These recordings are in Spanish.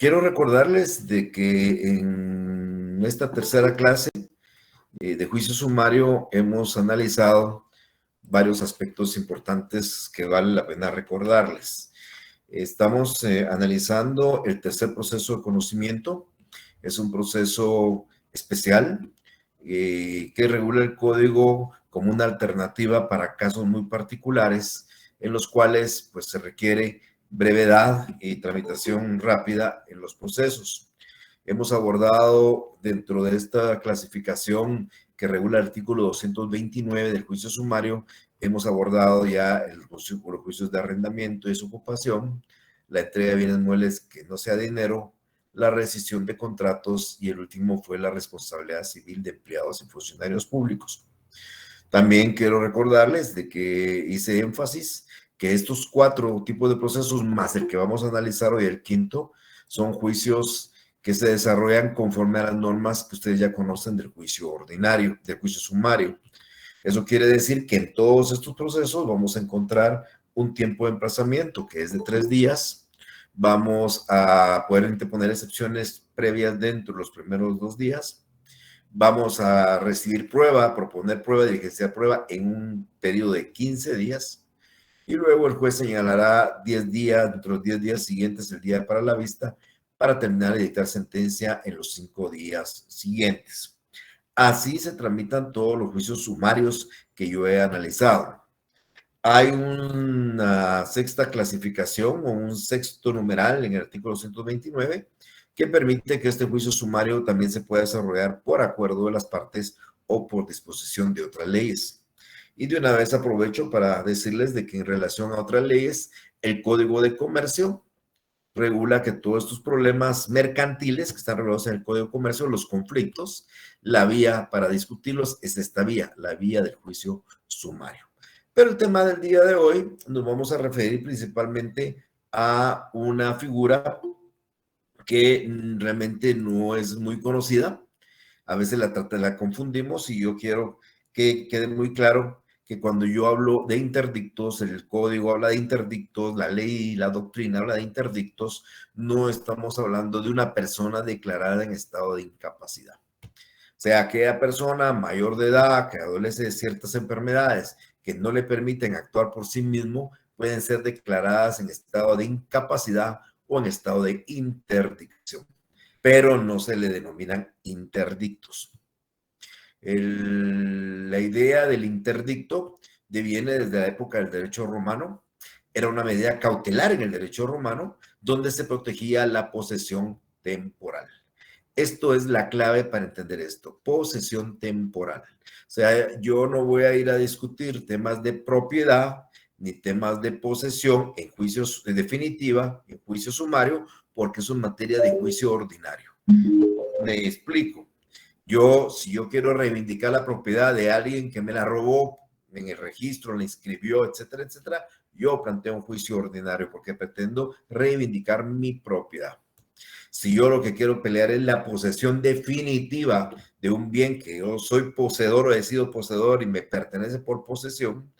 Quiero recordarles de que en esta tercera clase de juicio sumario hemos analizado varios aspectos importantes que vale la pena recordarles. Estamos analizando el tercer proceso de conocimiento. Es un proceso especial que regula el código como una alternativa para casos muy particulares en los cuales pues, se requiere brevedad y tramitación rápida en los procesos. Hemos abordado dentro de esta clasificación que regula el artículo 229 del juicio sumario, hemos abordado ya los juicios de arrendamiento y desocupación, la entrega de bienes muebles que no sea dinero, la rescisión de contratos y el último fue la responsabilidad civil de empleados y funcionarios públicos. También quiero recordarles de que hice énfasis que estos cuatro tipos de procesos, más el que vamos a analizar hoy, el quinto, son juicios que se desarrollan conforme a las normas que ustedes ya conocen del juicio ordinario, del juicio sumario. Eso quiere decir que en todos estos procesos vamos a encontrar un tiempo de emplazamiento que es de 3 días. Vamos a poder interponer excepciones previas dentro de los primeros 2 días. Vamos a recibir prueba, proponer prueba, diligenciar prueba en un periodo de 15 días. Y luego el juez señalará 10 días, dentro de los 10 días siguientes, el día para la vista, para terminar de dictar sentencia en los 5 días siguientes. Así se tramitan todos los juicios sumarios que yo he analizado. Hay una sexta clasificación o un sexto numeral en el artículo 129 que permite que este juicio sumario también se pueda desarrollar por acuerdo de las partes o por disposición de otras leyes. Y de una vez aprovecho para decirles de que en relación a otras leyes, el Código de Comercio regula que todos estos problemas mercantiles que están regulados en el Código de Comercio, los conflictos, la vía para discutirlos es esta vía, la vía del juicio sumario. Pero el tema del día de hoy nos vamos a referir principalmente a una figura que realmente no es muy conocida. A veces la confundimos y yo quiero que quede muy claro que cuando yo hablo de interdictos, el código habla de interdictos, la ley y la doctrina habla de interdictos, no estamos hablando de una persona declarada en estado de incapacidad. O sea, aquella persona mayor de edad que adolece de ciertas enfermedades que no le permiten actuar por sí mismo, pueden ser declaradas en estado de incapacidad o en estado de interdicción, pero no se le denominan interdictos. La idea del interdicto viene desde la época del derecho romano. Era una medida cautelar en el derecho romano donde se protegía la posesión temporal. Esto es la clave para entender esto, posesión temporal. O sea, yo no voy a ir a discutir temas de propiedad ni temas de posesión en juicios en definitiva, en juicio sumario, porque es una materia de juicio ordinario. Me explico. Si yo quiero reivindicar la propiedad de alguien que me la robó en el registro, la inscribió, etcétera, etcétera, yo planteo un juicio ordinario porque pretendo reivindicar mi propiedad. Si yo lo que quiero pelear es la posesión definitiva de un bien que yo soy poseedor o he sido poseedor y me pertenece por posesión,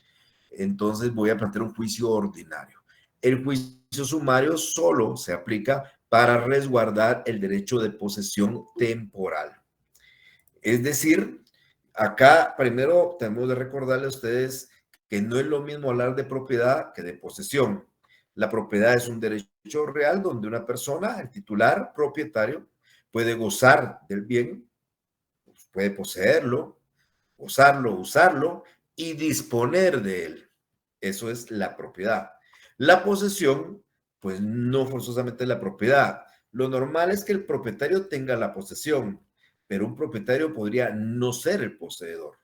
entonces voy a plantear un juicio ordinario. El juicio sumario solo se aplica para resguardar el derecho de posesión temporal. Es decir, acá primero tenemos de recordarle a ustedes que no es lo mismo hablar de propiedad que de posesión. La propiedad es un derecho real donde una persona, el titular, propietario, puede gozar del bien, puede poseerlo, gozarlo, usarlo y disponer de él. Eso es la propiedad. La posesión, pues no forzosamente es la propiedad. Lo normal es que el propietario tenga la posesión, pero un propietario podría no ser el poseedor.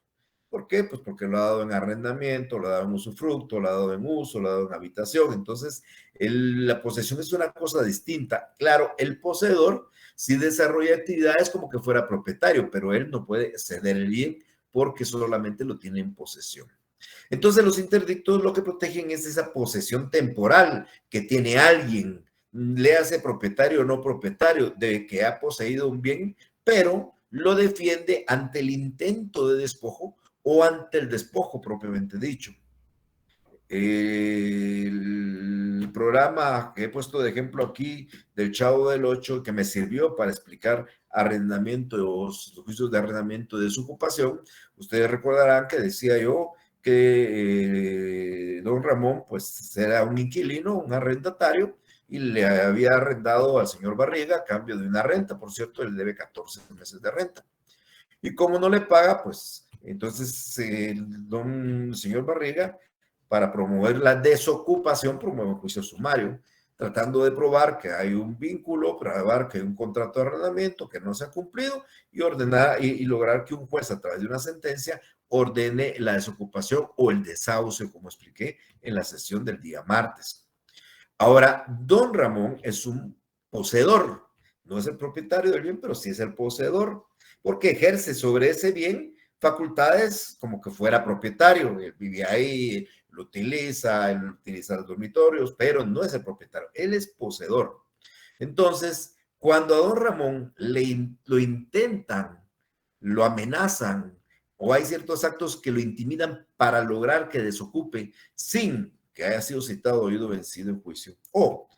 ¿Por qué? Pues porque lo ha dado en arrendamiento, lo ha dado en usufructo, lo ha dado en uso, lo ha dado en habitación. Entonces, la posesión es una cosa distinta. Claro, el poseedor sí desarrolla actividades como que fuera propietario, pero él no puede ceder el bien porque solamente lo tiene en posesión. Entonces, los interdictos lo que protegen es esa posesión temporal que tiene alguien, le hace propietario o no propietario, de que ha poseído un bien, pero lo defiende ante el intento de despojo o ante el despojo propiamente dicho. El programa que he puesto de ejemplo aquí del Chavo del Ocho, que me sirvió para explicar arrendamiento, los juicios de arrendamiento de su ocupación, ustedes recordarán que decía yo que don Ramón pues era un inquilino, un arrendatario, y le había arrendado al señor Barriga a cambio de una renta. Por cierto, él debe 14 meses de renta. Y como no le paga, pues entonces don señor Barriga, para promover la desocupación, promueve un juicio sumario, tratando de probar que hay un vínculo, probar que hay un contrato de arrendamiento que no se ha cumplido y ordenar y lograr que un juez a través de una sentencia ordene la desocupación o el desahucio, como expliqué en la sesión del día martes. Ahora, don Ramón es un poseedor, no es el propietario del bien, pero sí es el poseedor, porque ejerce sobre ese bien facultades como que fuera propietario. Él vive ahí, lo utiliza, él utiliza los dormitorios, pero no es el propietario, él es poseedor. Entonces, cuando a don Ramón lo intentan, lo amenazan, o hay ciertos actos que lo intimidan para lograr que desocupe sin que haya sido citado, oído, vencido en juicio, o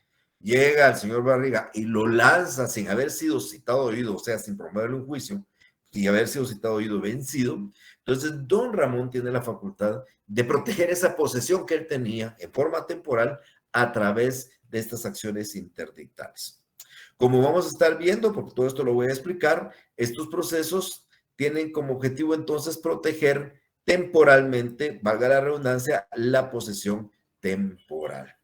llega el señor Barriga y lo lanza sin haber sido citado, oído, o sea, sin promoverle un juicio, y haber sido citado, oído, vencido, entonces don Ramón tiene la facultad de proteger esa posesión que él tenía en forma temporal a través de estas acciones interdictales. Como vamos a estar viendo, porque todo esto lo voy a explicar, estos procesos tienen como objetivo entonces proteger temporalmente, valga la redundancia, la posesión temporal.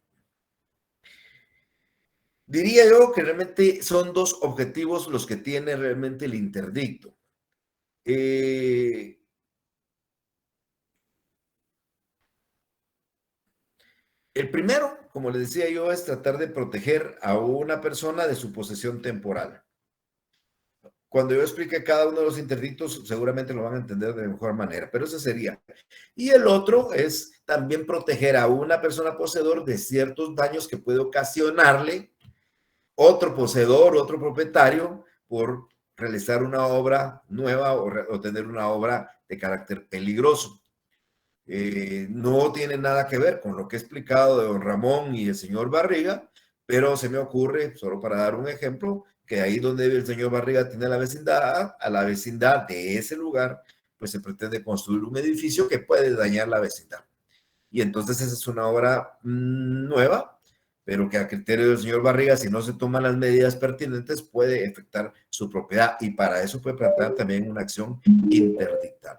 Diría yo que realmente son dos objetivos los que tiene realmente el interdicto. El primero, como les decía yo, es tratar de proteger a una persona de su posesión temporal. Cuando yo explique cada uno de los interdictos, seguramente lo van a entender de mejor manera, pero ese sería. Y el otro es también proteger a una persona poseedor de ciertos daños que puede ocasionarle otro poseedor, otro propietario, por realizar una obra nueva o tener una obra de carácter peligroso. No tiene nada que ver con lo que he explicado de don Ramón y el señor Barriga, pero se me ocurre, solo para dar un ejemplo, que ahí donde el señor Barriga tiene la vecindad, a la vecindad de ese lugar, pues se pretende construir un edificio que puede dañar la vecindad. Y entonces esa es una obra nueva, pero que a criterio del señor Barriga, si no se toman las medidas pertinentes, puede afectar su propiedad y para eso puede plantear también una acción interdictal.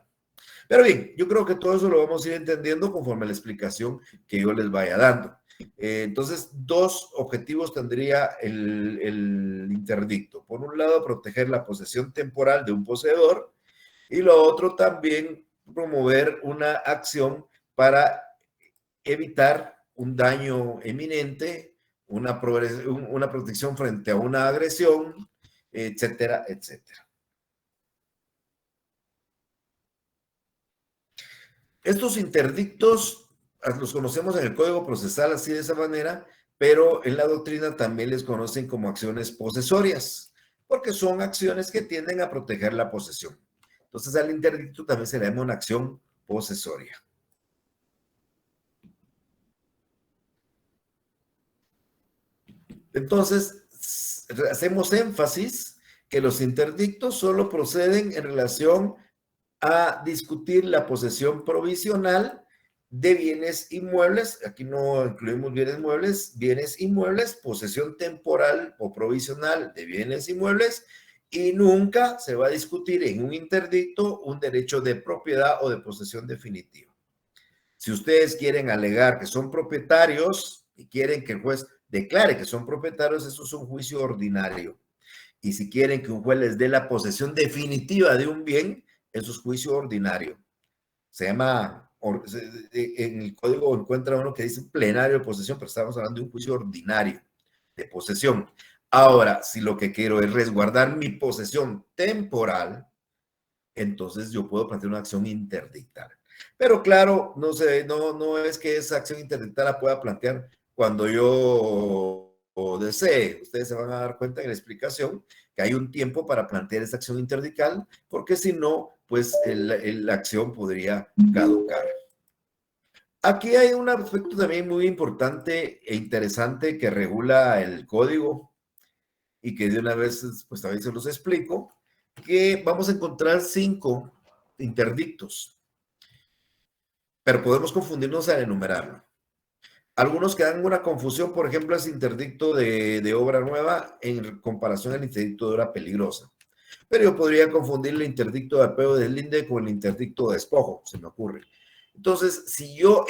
Pero bien, yo creo que todo eso lo vamos a ir entendiendo conforme a la explicación que yo les vaya dando. Entonces, dos objetivos tendría el interdicto. Por un lado, proteger la posesión temporal de un poseedor y lo otro también promover una acción para evitar un daño eminente, una protección frente a una agresión, etcétera, etcétera. Estos interdictos los conocemos en el Código Procesal así de esa manera, pero en la doctrina también les conocen como acciones posesorias, porque son acciones que tienden a proteger la posesión. Entonces al interdicto también se le llama una acción posesoria. Entonces, hacemos énfasis que los interdictos solo proceden en relación a discutir la posesión provisional de bienes inmuebles. Aquí no incluimos bienes inmuebles, posesión temporal o provisional de bienes inmuebles, y nunca se va a discutir en un interdicto un derecho de propiedad o de posesión definitiva. Si ustedes quieren alegar que son propietarios y quieren que el juez declare que son propietarios, eso es un juicio ordinario. Y si quieren que un juez les dé la posesión definitiva de un bien, eso es juicio ordinario. Se llama, en el código encuentra uno que dice plenario de posesión, pero estamos hablando de un juicio ordinario de posesión. Ahora, si lo que quiero es resguardar mi posesión temporal, entonces yo puedo plantear una acción interdictal. Pero claro, no es que esa acción interdictal la pueda plantear cuando yo desee. Ustedes se van a dar cuenta en la explicación que hay un tiempo para plantear esa acción interdictal, porque si no, pues la acción podría caducar. Aquí hay un aspecto también muy importante e interesante que regula el código y que de una vez, pues también se los explico, que vamos a encontrar 5 interdictos, pero podemos confundirnos al enumerarlo. Algunos que dan una confusión, por ejemplo, es interdicto de obra nueva en comparación al interdicto de obra peligrosa. Pero yo podría confundir el interdicto de apego de deslinde con el interdicto de despojo, se me ocurre. Entonces, si yo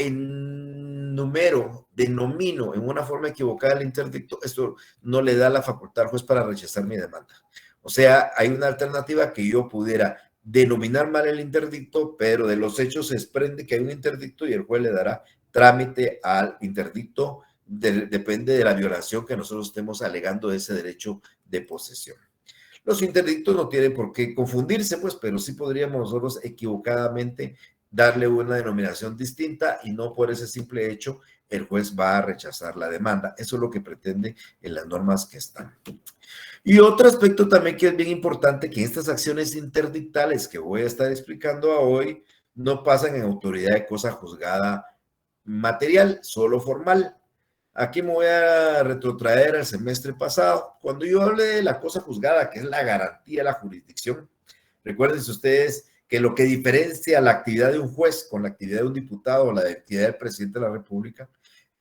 denomino en una forma equivocada el interdicto, esto no le da la facultad al juez para rechazar mi demanda. O sea, hay una alternativa que yo pudiera denominar mal el interdicto, pero de los hechos se desprende que hay un interdicto y el juez le dará trámite al interdicto, depende de la violación que nosotros estemos alegando de ese derecho de posesión. Los interdictos no tienen por qué confundirse, pues, pero sí podríamos nosotros equivocadamente darle una denominación distinta y no por ese simple hecho el juez va a rechazar la demanda. Eso es lo que pretende en las normas que están. Y otro aspecto también que es bien importante, que estas acciones interdictales que voy a estar explicando hoy no pasan en autoridad de cosa juzgada material, solo formal. Aquí me voy a retrotraer al semestre pasado. Cuando yo hablé de la cosa juzgada, que es la garantía de la jurisdicción, recuerden ustedes que lo que diferencia la actividad de un juez con la actividad de un diputado o la actividad del presidente de la República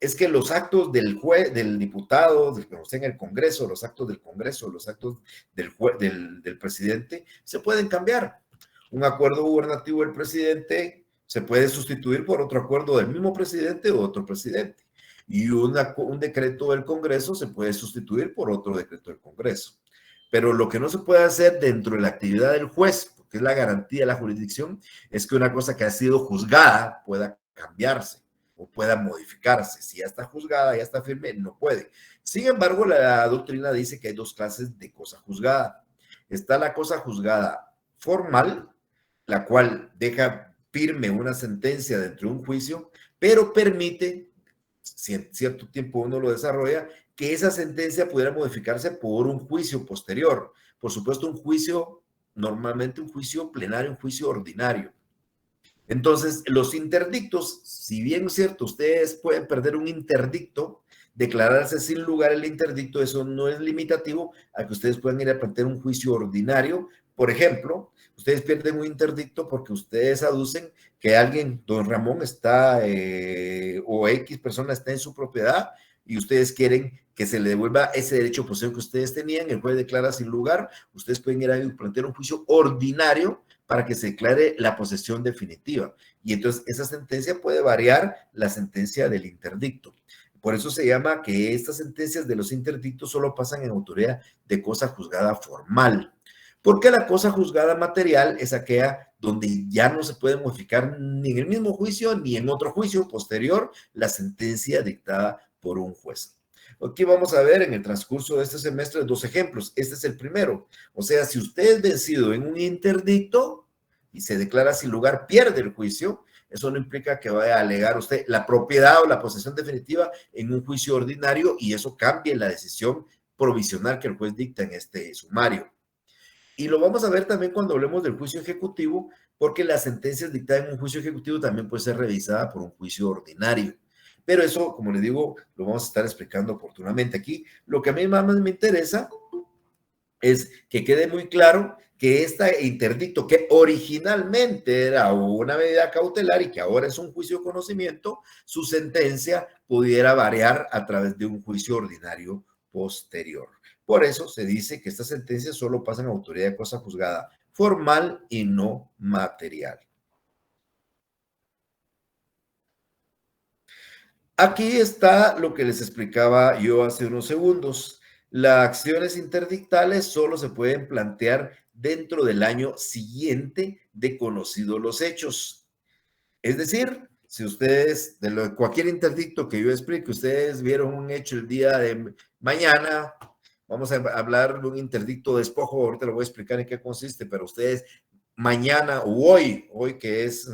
es que los actos del juez, del diputado, del que esté en el Congreso, los actos del Congreso, los actos del presidente, se pueden cambiar. Un acuerdo gubernativo del presidente se puede sustituir por otro acuerdo del mismo presidente o otro presidente. Y un decreto del Congreso se puede sustituir por otro decreto del Congreso. Pero lo que no se puede hacer dentro de la actividad del juez, porque es la garantía de la jurisdicción, es que una cosa que ha sido juzgada pueda cambiarse o pueda modificarse. Si ya está juzgada, ya está firme, no puede. Sin embargo, la doctrina dice que hay 2 clases de cosa juzgada. Está la cosa juzgada formal, la cual deja firme una sentencia dentro de un juicio, pero permite, si en cierto tiempo uno lo desarrolla, que esa sentencia pudiera modificarse por un juicio posterior. Por supuesto, un juicio, normalmente un juicio plenario, un juicio ordinario. Entonces, los interdictos, si bien es cierto, ustedes pueden perder un interdicto, declararse sin lugar el interdicto, eso no es limitativo a que ustedes puedan ir a plantear un juicio ordinario. Por ejemplo, ustedes pierden un interdicto porque ustedes aducen que alguien, don Ramón, está o X persona está en su propiedad y ustedes quieren que se le devuelva ese derecho de posesión que ustedes tenían, el juez declara sin lugar, ustedes pueden ir a plantear un juicio ordinario para que se declare la posesión definitiva. Y entonces esa sentencia puede variar la sentencia del interdicto. Por eso se llama que estas sentencias de los interdictos solo pasan en autoridad de cosa juzgada formal. Porque la cosa juzgada material es aquella donde ya no se puede modificar ni en el mismo juicio ni en otro juicio posterior la sentencia dictada por un juez. Aquí vamos a ver en el transcurso de este semestre 2 ejemplos. Este es el primero. O sea, si usted es vencido en un interdicto y se declara sin lugar, pierde el juicio. Eso no implica que vaya a alegar usted la propiedad o la posesión definitiva en un juicio ordinario y eso cambie la decisión provisional que el juez dicta en este sumario. Y lo vamos a ver también cuando hablemos del juicio ejecutivo, porque las sentencias dictadas en un juicio ejecutivo también puede ser revisada por un juicio ordinario. Pero eso, como les digo, lo vamos a estar explicando oportunamente aquí. Lo que a mí más me interesa es que quede muy claro que este interdicto, que originalmente era una medida cautelar y que ahora es un juicio de conocimiento, su sentencia pudiera variar a través de un juicio ordinario posterior. Por eso se dice que estas sentencias solo pasan a autoridad de cosa juzgada formal y no material. Aquí está lo que les explicaba yo hace unos segundos. Las acciones interdictales solo se pueden plantear dentro del año siguiente de conocidos los hechos. Es decir, si ustedes, cualquier interdicto que yo explique, ustedes vieron un hecho el día de mañana, vamos a hablar de un interdicto de despojo, ahorita lo voy a explicar en qué consiste, pero ustedes mañana o hoy que es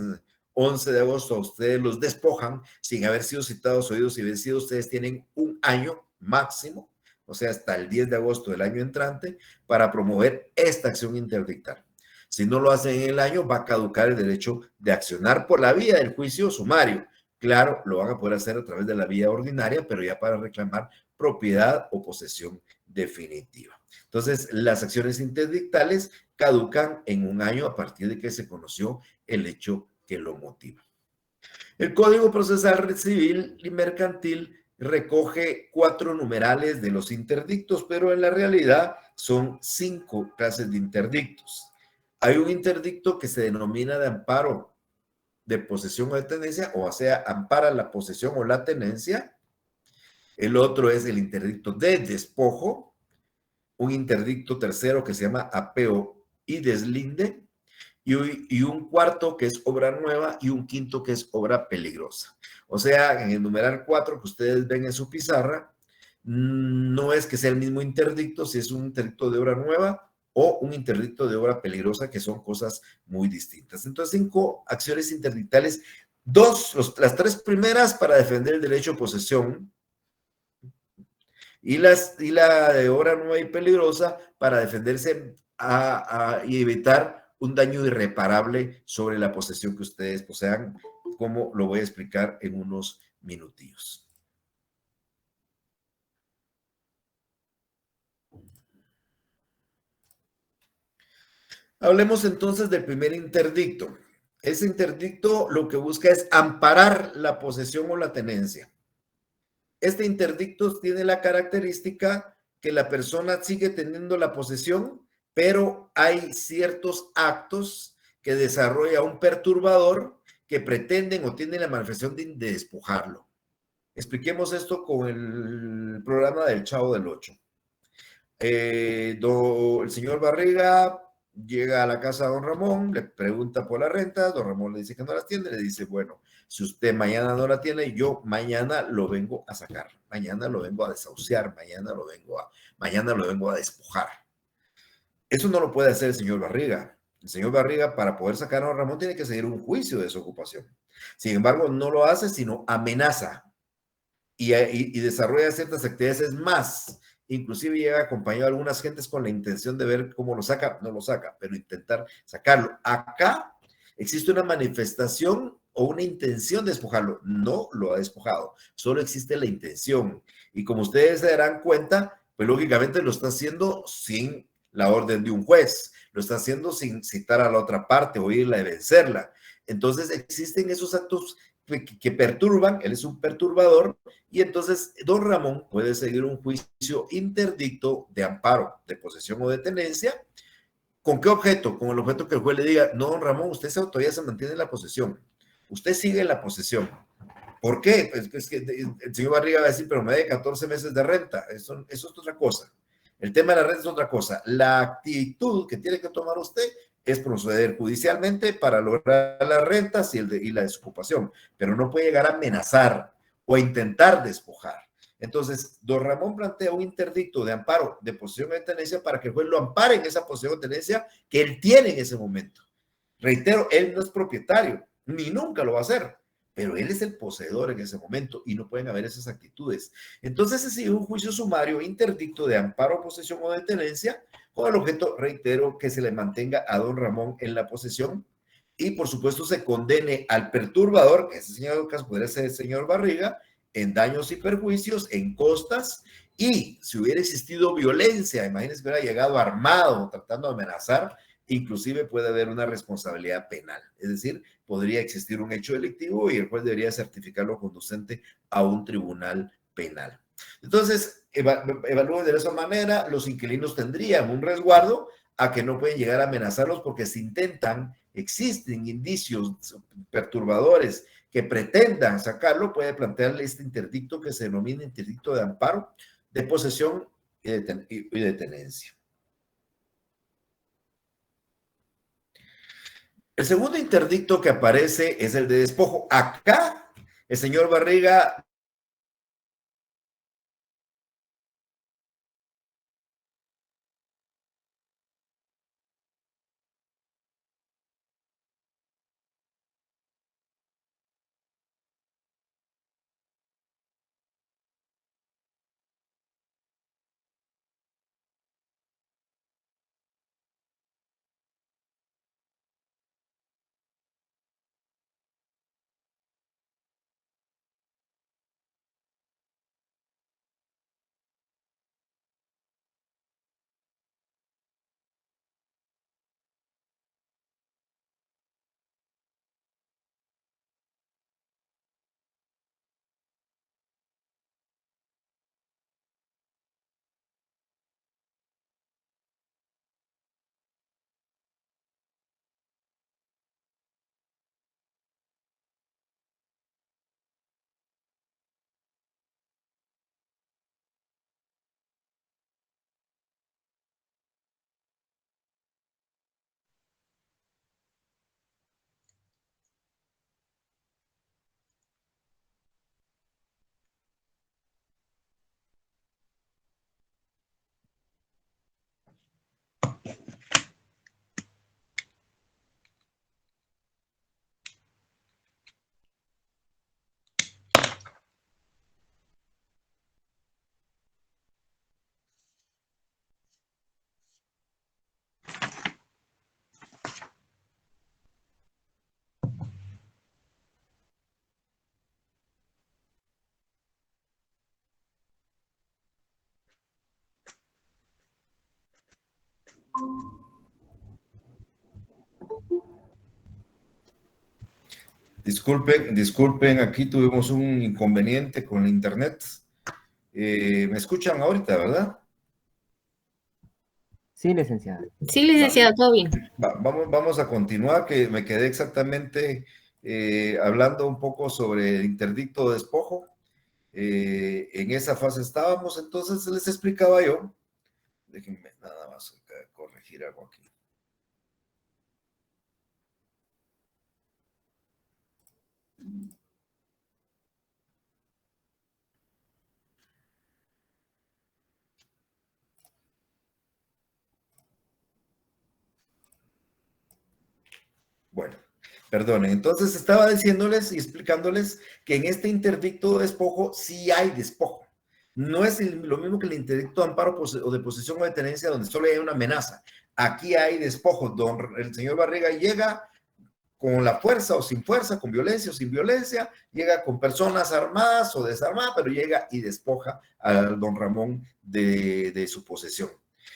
11 de agosto, ustedes los despojan sin haber sido citados, oídos y vencidos, ustedes tienen un año máximo, o sea, hasta el 10 de agosto del año entrante, para promover esta acción interdictal. Si no lo hacen en el año, va a caducar el derecho de accionar por la vía del juicio sumario, Claro, lo van a poder hacer a través de la vía ordinaria, pero ya para reclamar propiedad o posesión definitiva. Entonces, las acciones interdictales caducan en un año a partir de que se conoció el hecho que lo motiva. El Código Procesal Civil y Mercantil recoge 4 numerales de los interdictos, pero en la realidad son 5 clases de interdictos. Hay un interdicto que se denomina de amparo de posesión o de tenencia, o sea, ampara la posesión o la tenencia. El otro es el interdicto de despojo, un interdicto tercero que se llama apeo y deslinde, y un cuarto que es obra nueva y un quinto que es obra peligrosa. O sea, en el numeral 4 que ustedes ven en su pizarra, no es que sea el mismo interdicto, si es un interdicto de obra nueva o un interdicto de obra peligrosa, que son cosas muy distintas. Entonces, 5 acciones interdictales, las 3 primeras para defender el derecho a posesión, y la de obra nueva y peligrosa para defenderse y evitar un daño irreparable sobre la posesión que ustedes posean, como lo voy a explicar en unos minutillos. Hablemos entonces del primer interdicto. Ese interdicto lo que busca es amparar la posesión o la tenencia. Este interdicto tiene la característica que la persona sigue teniendo la posesión, pero hay ciertos actos que desarrolla un perturbador que pretenden o tienen la manifestación de despojarlo. Expliquemos esto con el programa del Chavo del Ocho. El señor Barriga llega a la casa de don Ramón, le pregunta por la renta, don Ramón le dice que no las tiene, le dice, bueno, si usted mañana no la tiene, yo mañana lo vengo a sacar, mañana lo vengo a desahuciar, mañana lo vengo a despojar. Eso no lo puede hacer el señor Barriga. El señor Barriga, para poder sacar a don Ramón, tiene que seguir un juicio de desocupación. Sin embargo, no lo hace, sino amenaza y desarrolla ciertas actividades más. Inclusive llega acompañado a algunas gentes con la intención de ver cómo lo saca, no lo saca, pero intentar sacarlo. Acá existe una manifestación o una intención de despojarlo. No lo ha despojado, solo existe la intención. Y como ustedes se darán cuenta, pues lógicamente lo está haciendo sin la orden de un juez, lo está haciendo sin citar a la otra parte o irla a vencerla. Entonces existen esos actos que perturban, él es un perturbador, y entonces don Ramón puede seguir un juicio interdicto de amparo, de posesión o de tenencia. ¿Con qué objeto? Con el objeto que el juez le diga, no, don Ramón, usted todavía se mantiene en la posesión. Usted sigue en la posesión. ¿Por qué? Pues es que el señor Barriga va a decir, pero me debe 14 meses de renta. Eso es otra cosa. El tema de la renta es otra cosa. La actitud que tiene que tomar usted es proceder judicialmente para lograr las rentas y la desocupación, pero no puede llegar a amenazar o a intentar despojar. Entonces, don Ramón plantea un interdicto de amparo de posesión de tenencia para que el juez lo ampare en esa posesión de tenencia que él tiene en ese momento. Reitero, él no es propietario, ni nunca lo va a ser, pero él es el poseedor en ese momento y no pueden haber esas actitudes. Entonces se sigue un juicio sumario interdicto de amparo, posesión o de tenencia con el objeto, reitero, que se le mantenga a don Ramón en la posesión y por supuesto se condene al perturbador, que ese señor caso podría ser el señor Barriga, en daños y perjuicios, en costas, y si hubiera existido violencia, imagínense que hubiera llegado armado tratando de amenazar, inclusive puede haber una responsabilidad penal, es decir, podría existir un hecho delictivo y el juez debería certificarlo conducente a un tribunal penal. Entonces, evalúen de esa manera, los inquilinos tendrían un resguardo a que no pueden llegar a amenazarlos porque si intentan, existen indicios perturbadores que pretendan sacarlo, puede plantearle este interdicto que se denomina interdicto de amparo, de posesión y de tenencia. El segundo interdicto que aparece es el de despojo. Acá, el señor Barriga Disculpen, aquí tuvimos un inconveniente con el internet. ¿Me escuchan ahorita, verdad? Sí, licenciada. Sí, licenciado, todo bien. Vamos a continuar, que me quedé exactamente hablando un poco sobre el interdicto de despojo. En esa fase estábamos, entonces les explicaba yo. Déjenme nada más corregir algo aquí. Bueno, perdonen. Entonces estaba diciéndoles y explicándoles que en este interdicto de despojo sí hay despojo. No es lo mismo que el interdicto de amparo o de posesión o de tenencia donde solo hay una amenaza. Aquí hay despojo. El señor Barriga llega con la fuerza o sin fuerza, con violencia o sin violencia, llega con personas armadas o desarmadas, pero llega y despoja al don Ramón de su posesión.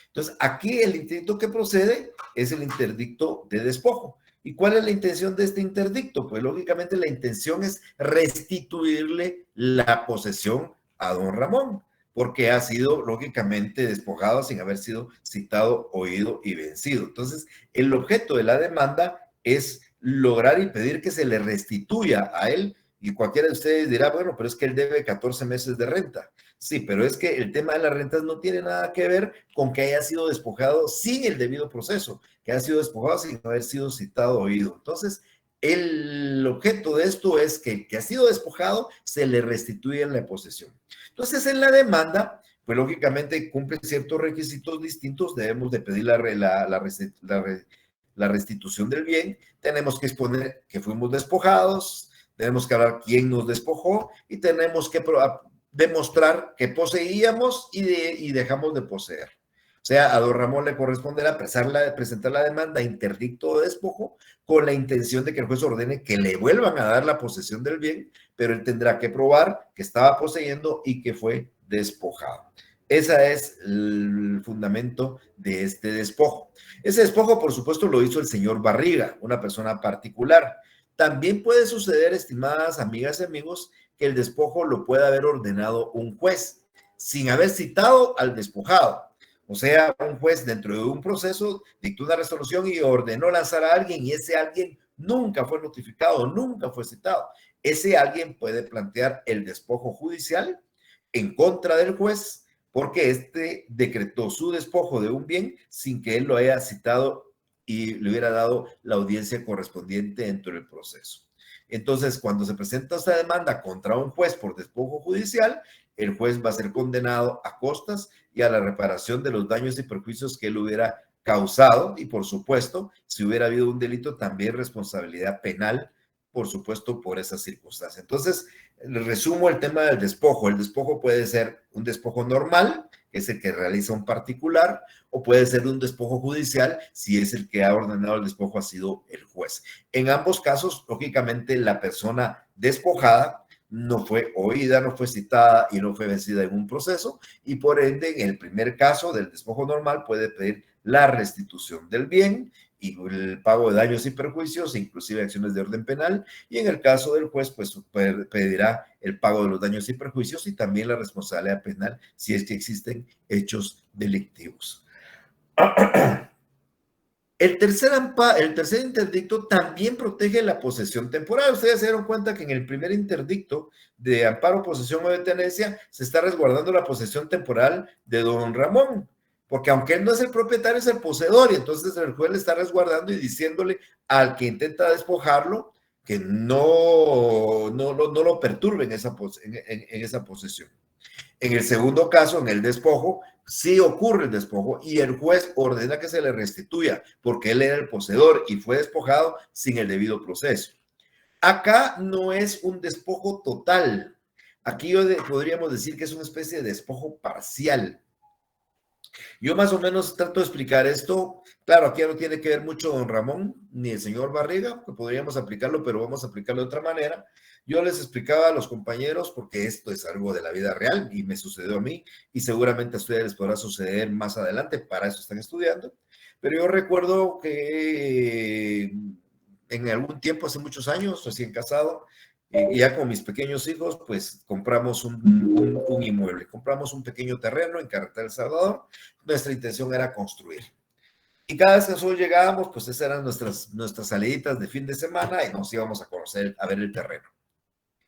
Entonces, aquí el interdicto que procede es el interdicto de despojo. ¿Y cuál es la intención de este interdicto? Pues lógicamente la intención es restituirle la posesión a don Ramón, porque ha sido lógicamente despojado sin haber sido citado, oído y vencido. Entonces, el objeto de la demanda es lograr y pedir que se le restituya a él. Y cualquiera de ustedes dirá, bueno, pero es que él debe 14 meses de renta. Sí, pero es que el tema de las rentas no tiene nada que ver con que haya sido despojado sin el debido proceso, que haya sido despojado sin haber sido citado o oído. Entonces, el objeto de esto es que el que ha sido despojado se le restituya en la posesión. Entonces, en la demanda, pues lógicamente cumple ciertos requisitos distintos, debemos de pedir la restitución del bien, tenemos que exponer que fuimos despojados, tenemos que hablar quién nos despojó y tenemos que demostrar que poseíamos y dejamos de poseer. O sea, a don Ramón le corresponderá presentar la demanda interdicto de despojo con la intención de que el juez ordene que le vuelvan a dar la posesión del bien, pero él tendrá que probar que estaba poseyendo y que fue despojado. Ese es el fundamento de este despojo. Ese despojo, por supuesto, lo hizo el señor Barriga, una persona particular. También puede suceder, estimadas amigas y amigos, que el despojo lo pueda haber ordenado un juez sin haber citado al despojado. O sea, un juez dentro de un proceso dictó una resolución y ordenó lanzar a alguien y ese alguien nunca fue notificado, nunca fue citado. Ese alguien puede plantear el despojo judicial en contra del juez porque éste decretó su despojo de un bien sin que él lo haya citado y le hubiera dado la audiencia correspondiente dentro del proceso. Entonces, cuando se presenta esta demanda contra un juez por despojo judicial, el juez va a ser condenado a costas y a la reparación de los daños y perjuicios que él hubiera causado y, por supuesto, si hubiera habido un delito, también responsabilidad penal, por supuesto, por esa circunstancia. Entonces, resumo el tema del despojo. El despojo puede ser un despojo normal, que es el que realiza un particular, o puede ser un despojo judicial, si es el que ha ordenado el despojo ha sido el juez. En ambos casos, lógicamente, la persona despojada no fue oída, no fue citada y no fue vencida en un proceso, y por ende, en el primer caso del despojo normal, puede pedir la restitución del bien y el pago de daños y perjuicios, inclusive acciones de orden penal, y en el caso del juez, pues pedirá el pago de los daños y perjuicios y también la responsabilidad penal si es que existen hechos delictivos. El tercer interdicto también protege la posesión temporal. Ustedes se dieron cuenta que en el primer interdicto de amparo, posesión o de tenencia se está resguardando la posesión temporal de don Ramón, porque aunque él no es el propietario, es el poseedor, y entonces el juez le está resguardando y diciéndole al que intenta despojarlo que no lo perturbe en esa posesión. En el segundo caso, en el despojo, sí ocurre el despojo y el juez ordena que se le restituya porque él era el poseedor y fue despojado sin el debido proceso. Acá no es un despojo total. Aquí podríamos decir que es una especie de despojo parcial. Yo más o menos trato de explicar esto. Claro, aquí no tiene que ver mucho don Ramón ni el señor Barriga, que podríamos aplicarlo, pero vamos a aplicarlo de otra manera. Yo les explicaba a los compañeros, porque esto es algo de la vida real y me sucedió a mí y seguramente a ustedes les podrá suceder más adelante, para eso están estudiando. Pero yo recuerdo que en algún tiempo, hace muchos años, recién casado, y ya con mis pequeños hijos, pues compramos un inmueble, compramos un pequeño terreno en Carretera El Salvador. Nuestra intención era construir. Y cada vez que nosotros llegábamos, pues esas eran nuestras saliditas de fin de semana y nos íbamos a conocer, a ver el terreno.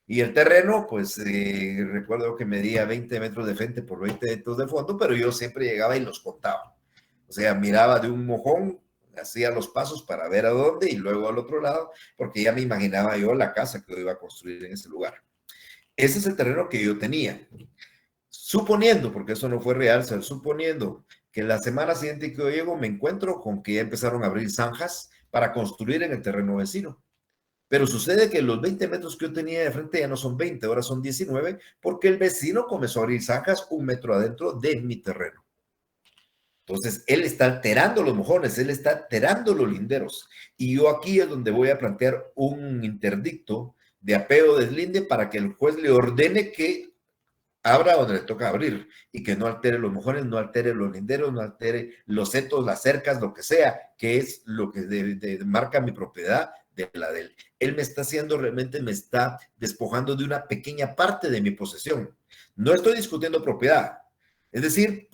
Y el terreno, pues recuerdo que medía 20 metros de frente por 20 metros de fondo, pero yo siempre llegaba y los contaba. O sea, miraba de un mojón, hacía los pasos para ver a dónde y luego al otro lado, porque ya me imaginaba yo la casa que yo iba a construir en ese lugar. Ese es el terreno que yo tenía. Suponiendo, porque eso no fue real, suponiendo que la semana siguiente que yo llego me encuentro con que ya empezaron a abrir zanjas para construir en el terreno vecino. Pero sucede que los 20 metros que yo tenía de frente ya no son 20, ahora son 19, porque el vecino comenzó a abrir zanjas 1 metro adentro de mi terreno. Entonces, él está alterando los mojones, él está alterando los linderos. Y yo aquí es donde voy a plantear un interdicto de apeo de deslinde para que el juez le ordene que abra donde le toca abrir y que no altere los mojones, no altere los linderos, no altere los setos, las cercas, lo que sea, que es lo que marca mi propiedad de la de él. Él me está haciendo, realmente me está despojando de una pequeña parte de mi posesión. No estoy discutiendo propiedad. Es decir,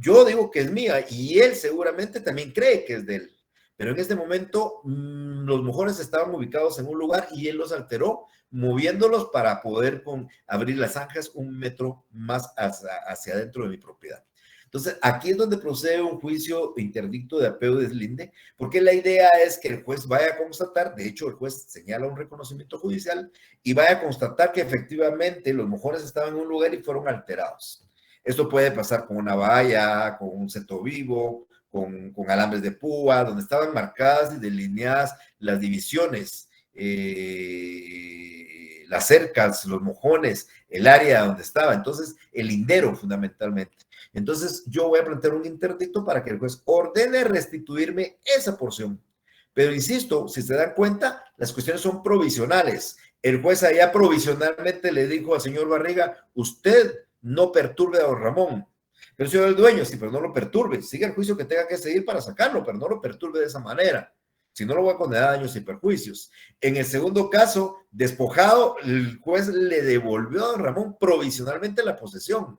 yo digo que es mía y él seguramente también cree que es de él. Pero en este momento los mojones estaban ubicados en un lugar y él los alteró, moviéndolos para poder abrir las zanjas 1 metro más hacia adentro de mi propiedad. Entonces, aquí es donde procede un juicio interdicto de apeo de deslinde, porque la idea es que el juez vaya a constatar, de hecho, el juez señala un reconocimiento judicial y vaya a constatar que efectivamente los mojones estaban en un lugar y fueron alterados. Esto puede pasar con una valla, con un seto vivo, con alambres de púa, donde estaban marcadas y delineadas las divisiones, las cercas, los mojones, el área donde estaba. Entonces, el lindero fundamentalmente. Entonces, yo voy a plantear un interdicto para que el juez ordene restituirme esa porción. Pero insisto, si se dan cuenta, las cuestiones son provisionales. El juez allá provisionalmente le dijo al señor Barriga, usted no perturbe a don Ramón. Pero soy el dueño, sí, pero no lo perturbe. Sigue el juicio que tenga que seguir para sacarlo, pero no lo perturbe de esa manera. Si no, lo voy a condenar a daños y perjuicios. En el segundo caso, despojado, el juez le devolvió a don Ramón provisionalmente la posesión.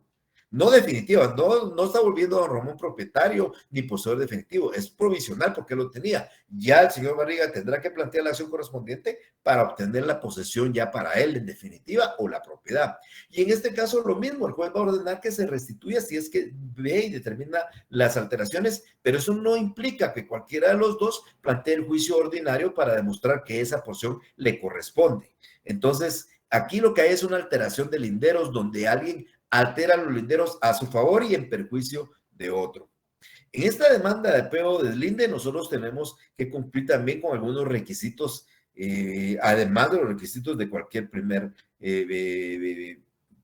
No definitiva, no está volviendo a don Ramón propietario ni poseedor definitivo, es provisional porque lo tenía. Ya el señor Barriga tendrá que plantear la acción correspondiente para obtener la posesión ya para él en definitiva o la propiedad. Y en este caso lo mismo, el juez va a ordenar que se restituya si es que ve y determina las alteraciones, pero eso no implica que cualquiera de los dos plantee el juicio ordinario para demostrar que esa porción le corresponde. Entonces, aquí lo que hay es una alteración de linderos donde alguien altera los linderos a su favor y en perjuicio de otro. En esta demanda de apeo de deslinde, nosotros tenemos que cumplir también con algunos requisitos, además de los requisitos de cualquier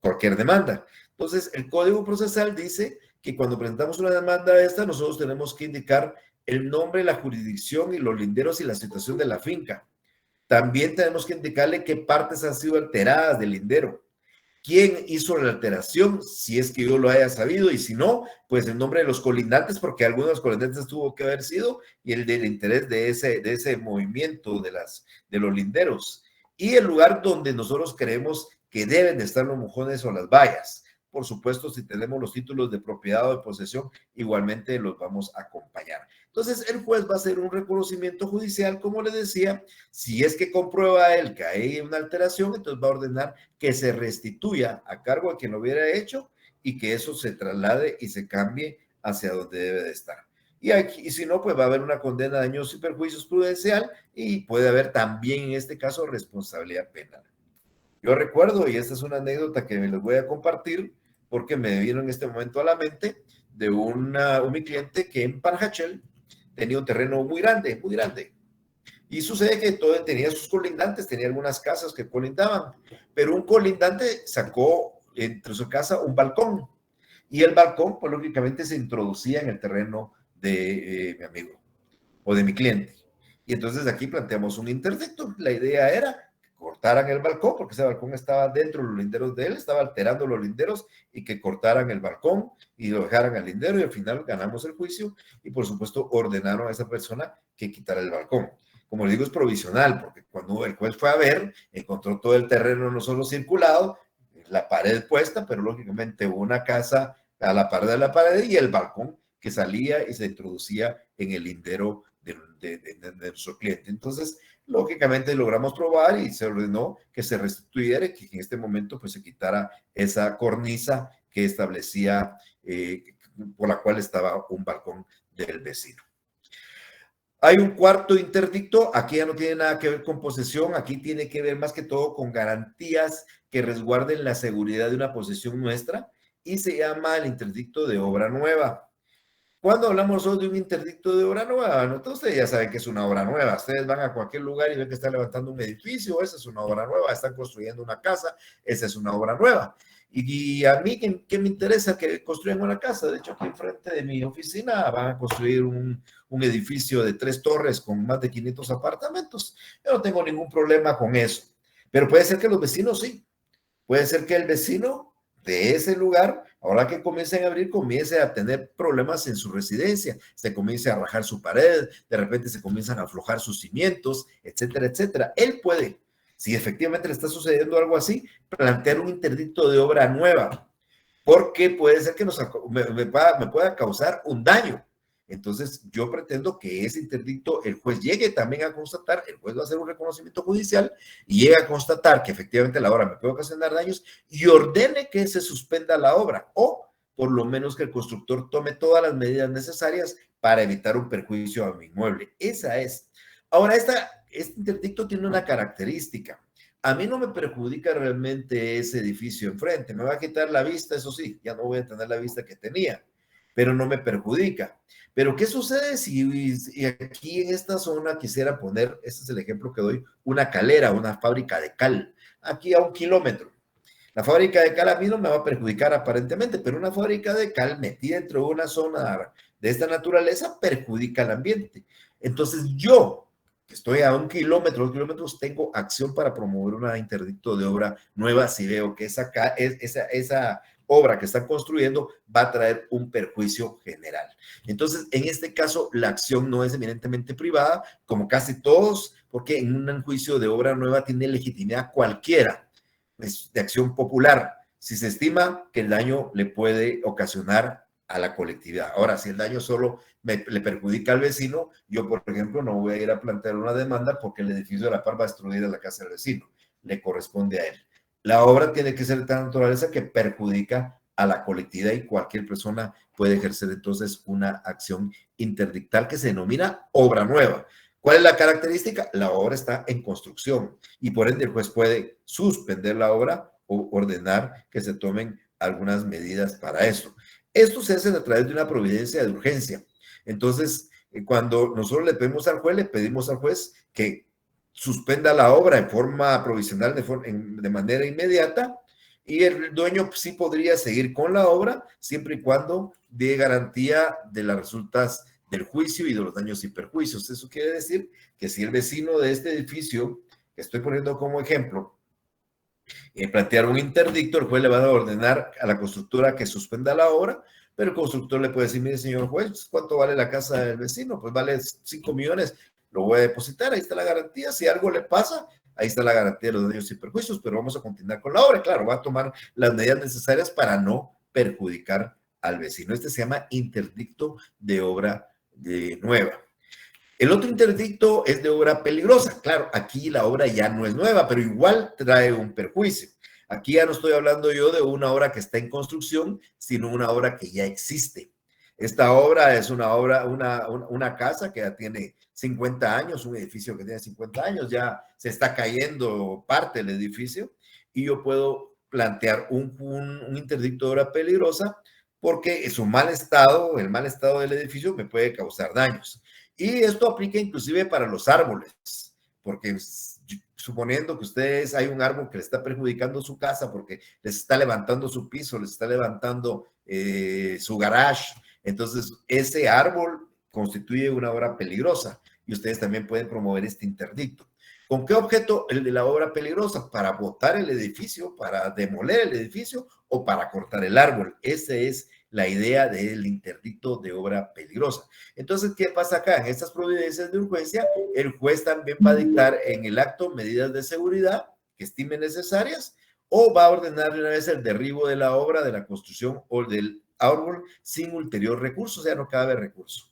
cualquier demanda. Entonces, el Código Procesal dice que cuando presentamos una demanda de esta, nosotros tenemos que indicar el nombre, la jurisdicción y los linderos y la situación de la finca. También tenemos que indicarle qué partes han sido alteradas del lindero. ¿Quién hizo la alteración? Si es que yo lo haya sabido, y si no, pues el nombre de los colindantes, porque algunos de los colindantes tuvo que haber sido, y el del interés de ese movimiento de los linderos. Y el lugar donde nosotros creemos que deben de estar los mojones o las vallas. Por supuesto, si tenemos los títulos de propiedad o de posesión, igualmente los vamos a acompañar. Entonces, el juez va a hacer un reconocimiento judicial, como le decía, si es que comprueba él que hay una alteración, entonces va a ordenar que se restituya a cargo de quien lo hubiera hecho y que eso se traslade y se cambie hacia donde debe de estar. Y si no, pues va a haber una condena de daños y perjuicios prudencial y puede haber también en este caso responsabilidad penal. Yo recuerdo, y esta es una anécdota que les voy a compartir, porque me vino en este momento a la mente de mi cliente que en Parjachel tenía un terreno muy grande, muy grande. Y sucede que todo tenía sus colindantes, tenía algunas casas que colindaban, pero un colindante sacó entre su casa un balcón. Y el balcón, pues lógicamente se introducía en el terreno de mi amigo o de mi cliente. Y entonces aquí planteamos un interdicto. La idea era cortaran el balcón, porque ese balcón estaba dentro de los linderos de él, estaba alterando los linderos, y que cortaran el balcón y lo dejaran al lindero, y al final ganamos el juicio y por supuesto ordenaron a esa persona que quitara el balcón. como le digo, es provisional, porque cuando el juez fue a ver, encontró todo el terreno no solo circulado, la pared puesta, pero lógicamente una casa a la par de la pared y el balcón que salía y se introducía en el lindero de nuestro cliente. Entonces, lógicamente logramos probar y se ordenó que se restituyera y que en este momento pues se quitara esa cornisa que establecía, por la cual estaba un balcón del vecino. Hay un cuarto interdicto, aquí ya no tiene nada que ver con posesión, aquí tiene que ver más que todo con garantías que resguarden la seguridad de una posesión nuestra y se llama el interdicto de obra nueva. Cuando hablamos nosotros de un interdicto de obra nueva, ¿no? Ustedes ya saben que es una obra nueva. Ustedes van a cualquier lugar y ven que están levantando un edificio, esa es una obra nueva. Están construyendo una casa, esa es una obra nueva. Y a mí, ¿qué me interesa que construyan una casa? De hecho, aquí enfrente de mi oficina van a construir un edificio de 3 torres con más de 500 apartamentos. Yo no tengo ningún problema con eso. Pero puede ser que los vecinos sí. Puede ser que el vecino de ese lugar, ahora que comiencen a abrir, comience a tener problemas en su residencia, se comience a rajar su pared, de repente se comienzan a aflojar sus cimientos, etcétera, etcétera. Él puede, si efectivamente le está sucediendo algo así, plantear un interdicto de obra nueva, porque puede ser que me pueda causar un daño. Entonces, yo pretendo que ese interdicto el juez llegue también a constatar, el juez va a hacer un reconocimiento judicial y llega a constatar que efectivamente la obra me puede ocasionar daños y ordene que se suspenda la obra o por lo menos que el constructor tome todas las medidas necesarias para evitar un perjuicio a mi inmueble. Esa es. Ahora, este interdicto tiene una característica. A mí no me perjudica realmente ese edificio enfrente. Me va a quitar la vista, eso sí, ya no voy a tener la vista que tenía, pero no me perjudica. Pero ¿qué sucede si aquí en esta zona quisiera poner, este es el ejemplo que doy, una calera, una fábrica de cal, aquí a 1 kilómetro? La fábrica de cal a mí no me va a perjudicar aparentemente, pero una fábrica de cal metida dentro de una zona de esta naturaleza perjudica al ambiente. Entonces yo, que estoy a 1 kilómetro, 2 kilómetros, tengo acción para promover un interdicto de obra nueva si veo que esa obra que están construyendo va a traer un perjuicio general. Entonces, en este caso, la acción no es eminentemente privada, como casi todos, porque en un juicio de obra nueva tiene legitimidad cualquiera de acción popular, si se estima que el daño le puede ocasionar a la colectividad. Ahora, si el daño solo le perjudica al vecino, yo, por ejemplo, no voy a ir a plantear una demanda porque el edificio de la par va a destruir la casa del vecino. Le corresponde a él. La obra tiene que ser de tal naturaleza que perjudica a la colectividad y cualquier persona puede ejercer entonces una acción interdictal que se denomina obra nueva. ¿Cuál es la característica? La obra está en construcción y por ende el juez puede suspender la obra o ordenar que se tomen algunas medidas para eso. Esto se hace a través de una providencia de urgencia. Entonces, cuando nosotros le pedimos al juez que suspenda la obra en forma provisional, de manera inmediata, y el dueño sí podría seguir con la obra siempre y cuando dé garantía de las resultas del juicio y de los daños y perjuicios. Eso quiere decir que si el vecino de este edificio, que estoy poniendo como ejemplo, plantear un interdicto, el juez le va a ordenar a la constructora que suspenda la obra, pero el constructor le puede decir, mire, señor juez, ¿cuánto vale la casa del vecino? Pues vale 5 millones, lo voy a depositar, ahí está la garantía, si algo le pasa, ahí está la garantía de los daños y perjuicios, pero vamos a continuar con la obra, claro, va a tomar las medidas necesarias para no perjudicar al vecino. Este se llama interdicto de obra nueva. El otro interdicto es de obra peligrosa. Claro, aquí la obra ya no es nueva, pero igual trae un perjuicio. Aquí ya no estoy hablando yo de una obra que está en construcción, sino una obra que ya existe. Esta obra es una casa que ya tiene 50 años, un edificio que tiene 50 años, ya se está cayendo parte del edificio y yo puedo plantear un interdicto de obra peligrosa porque su mal estado, el mal estado del edificio me puede causar daños. Y esto aplica inclusive para los árboles, porque suponiendo que ustedes hay un árbol que le está perjudicando su casa porque les está levantando su piso, les está levantando su garage, entonces ese árbol constituye una obra peligrosa y ustedes también pueden promover este interdicto. ¿Con qué objeto el de la obra peligrosa? Para botar el edificio, para demoler el edificio o para cortar el árbol. Ese es la idea del interdicto de obra peligrosa. Entonces, ¿qué pasa acá? En estas providencias de urgencia, el juez también va a dictar en el acto medidas de seguridad que estime necesarias o va a ordenar de una vez el derribo de la obra, de la construcción o del árbol sin ulterior recurso, o sea, no cabe recurso.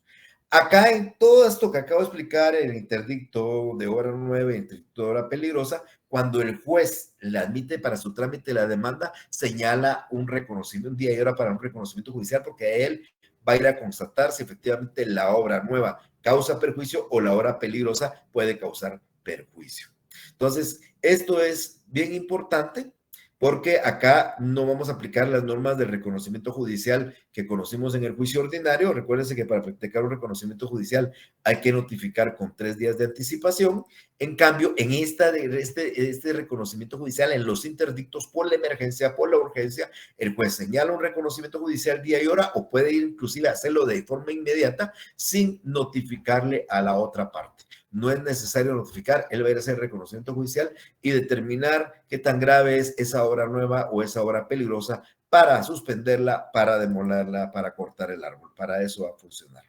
Acá en todo esto que acabo de explicar, el interdicto de obra nueva, el interdicto de obra peligrosa, cuando el juez le admite para su trámite la demanda, señala un reconocimiento, un día y hora para un reconocimiento judicial, porque él va a ir a constatar si efectivamente la obra nueva causa perjuicio o la obra peligrosa puede causar perjuicio. Entonces, esto es bien importante porque acá no vamos a aplicar las normas del reconocimiento judicial que conocimos en el juicio ordinario. Recuérdense que para practicar un reconocimiento judicial hay que notificar con 3 días de anticipación. En cambio, en este reconocimiento judicial, en los interdictos por la emergencia, por la urgencia, el juez señala un reconocimiento judicial día y hora o puede ir inclusive a hacerlo de forma inmediata sin notificarle a la otra parte. No es necesario notificar, él va a ir a hacer el reconocimiento judicial y determinar qué tan grave es esa obra nueva o esa obra peligrosa para suspenderla, para demolerla, para cortar el árbol. Para eso va a funcionar.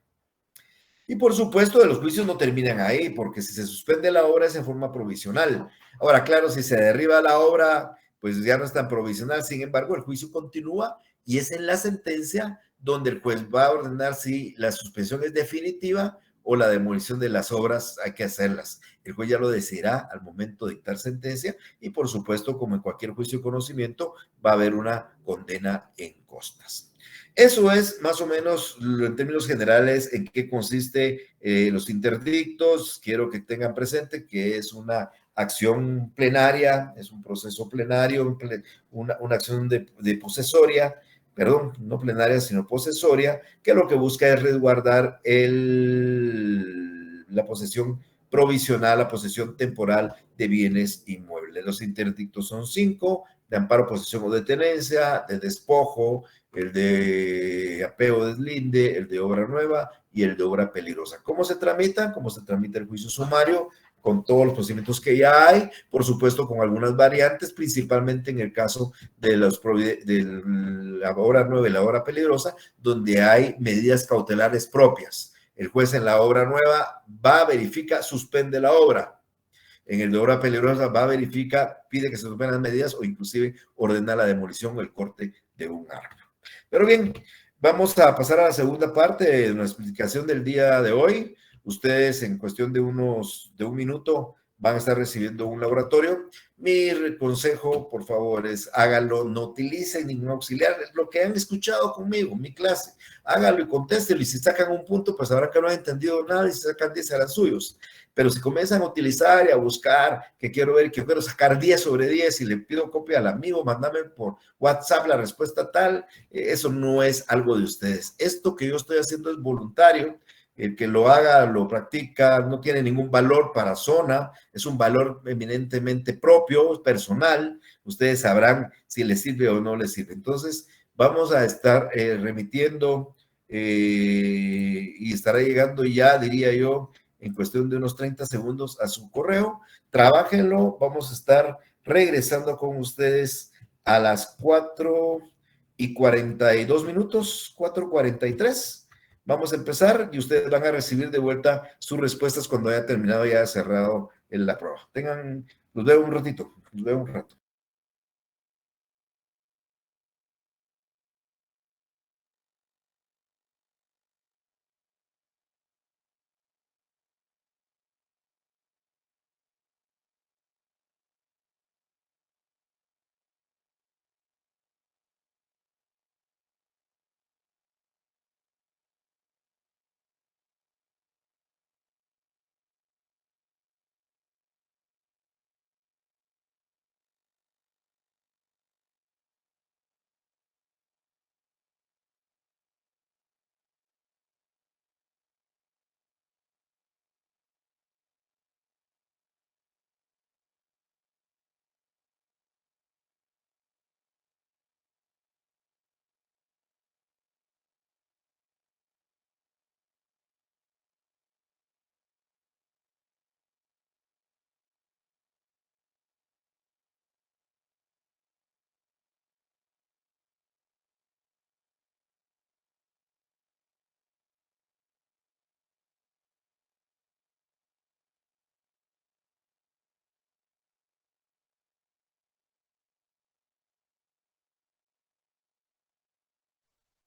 Y por supuesto, los juicios no terminan ahí, porque si se suspende la obra es en forma provisional. Ahora, claro, si se derriba la obra, pues ya no es tan provisional. Sin embargo, el juicio continúa y es en la sentencia donde el juez va a ordenar si la suspensión es definitiva o la demolición de las obras hay que hacerlas. El juez ya lo decidirá al momento de dictar sentencia y por supuesto, como en cualquier juicio de conocimiento, va a haber una condena en costas. Eso es más o menos en términos generales en qué consiste los interdictos. Quiero que tengan presente que es una acción plenaria, es un proceso plenario, una acción de posesoria, perdón, no plenaria, sino posesoria, que lo que busca es resguardar la posesión provisional, la posesión temporal de bienes inmuebles. Los interdictos son 5, de amparo, posesión o de tenencia, de despojo, el de apeo, deslinde, el de obra nueva y el de obra peligrosa. ¿Cómo se tramita? ¿Cómo se tramita el juicio sumario? Con todos los procedimientos que ya hay, por supuesto con algunas variantes, principalmente en el caso de la obra nueva y la obra peligrosa, donde hay medidas cautelares propias. El juez en la obra nueva va, verifica, suspende la obra. En el de obra peligrosa va, verifica, pide que se suspendan medidas o inclusive ordena la demolición o el corte de un árbol. Pero bien, vamos a pasar a la segunda parte de nuestra explicación del día de hoy. Ustedes en cuestión de un minuto van a estar recibiendo un laboratorio. Mi consejo, por favor, es háganlo, no utilicen ningún auxiliar, es lo que han escuchado conmigo, mi clase. Háganlo y contéstelo, y si sacan un punto, pues sabrán que no han entendido nada, y si sacan 10 serán suyos. Pero si comienzan a utilizar y a buscar que quiero ver, que quiero sacar 10 sobre 10 y le pido copia al amigo, mándame por WhatsApp la respuesta tal, eso no es algo de ustedes. Esto que yo estoy haciendo es voluntario. El que lo haga, lo practica, no tiene ningún valor para zona, es un valor eminentemente propio, personal. Ustedes sabrán si les sirve o no les sirve. Entonces, vamos a estar remitiendo y estará llegando ya, diría yo, en cuestión de unos 30 segundos a su correo. Trabájenlo, vamos a estar regresando con ustedes a las 4:42, 4:43. Vamos a empezar y ustedes van a recibir de vuelta sus respuestas cuando haya terminado, ya cerrado la prueba. Los veo un ratito, los veo un rato.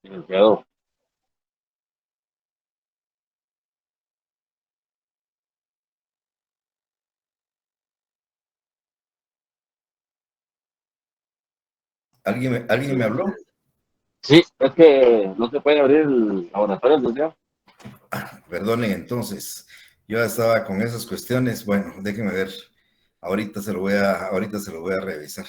Licenciado. ¿Alguien me habló? Sí, es que no se puede abrir el laboratorio, licenciado. Perdonen, entonces, yo ya estaba con esas cuestiones. Bueno, déjenme ver. Ahorita se lo voy a revisar.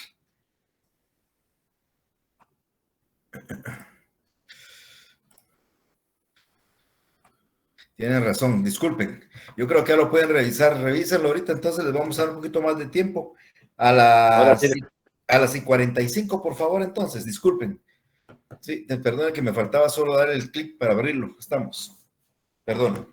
Tienen razón, disculpen. Yo creo que ya lo pueden revisar. Revísenlo ahorita, entonces les vamos a dar un poquito más de tiempo. A Ahora sí, las, a las y 45, por favor, entonces, disculpen. Sí, perdone que me faltaba solo dar el clic para abrirlo. Estamos. Perdón.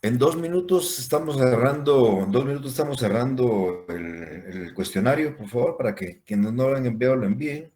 En 2 minutos estamos cerrando, en 2 minutos estamos cerrando el cuestionario, por favor, para que quienes no lo han enviado lo envíen.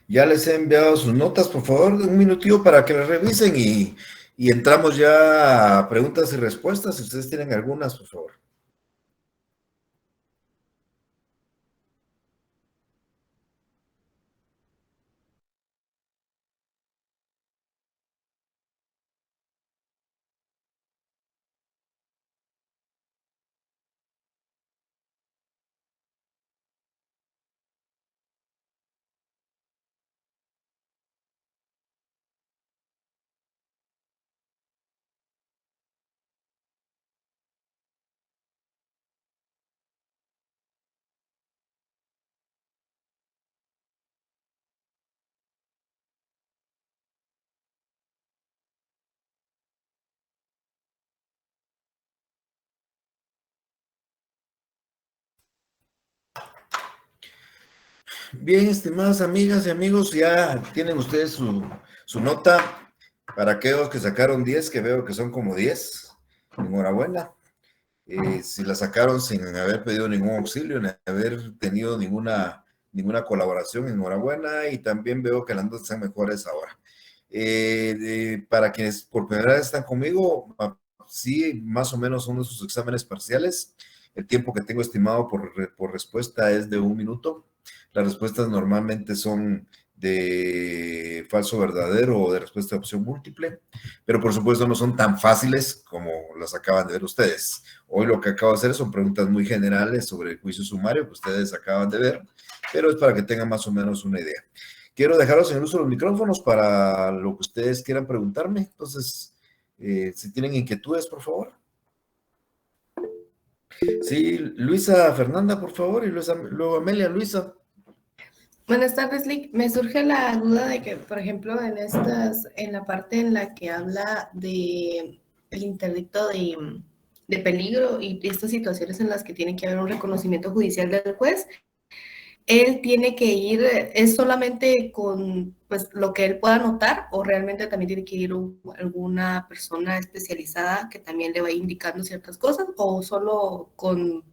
Ya les he enviado sus notas, por favor, un minutito para que las revisen y entramos ya a preguntas y respuestas, si ustedes tienen algunas, por favor. Bien, estimadas amigas y amigos, ya tienen ustedes su nota. Para aquellos que sacaron 10, que veo que son como 10, enhorabuena. Si la sacaron sin haber pedido ningún auxilio, sin haber tenido ninguna colaboración, enhorabuena. Y también veo que las notas están mejores ahora. Para quienes por primera vez están conmigo, sí, más o menos son de sus exámenes parciales. El tiempo que tengo estimado por respuesta es de 1 minuto. Las respuestas normalmente son de falso verdadero o de respuesta de opción múltiple, pero por supuesto no son tan fáciles como las acaban de ver ustedes. Hoy lo que acabo de hacer son preguntas muy generales sobre el juicio sumario que ustedes acaban de ver, pero es para que tengan más o menos una idea. Quiero dejaros en el uso de los micrófonos para lo que ustedes quieran preguntarme. Entonces, si tienen inquietudes, por favor. Sí, Luisa Fernanda, por favor, y luego Amelia. Luisa. Buenas tardes, Lick. Me surge la duda de que, por ejemplo, en la parte en la que habla de el interdicto de peligro y estas situaciones en las que tiene que haber un reconocimiento judicial del juez, él tiene que ir, ¿es solamente con pues, lo que él pueda anotar o realmente también tiene que ir alguna persona especializada que también le vaya indicando ciertas cosas o solo con,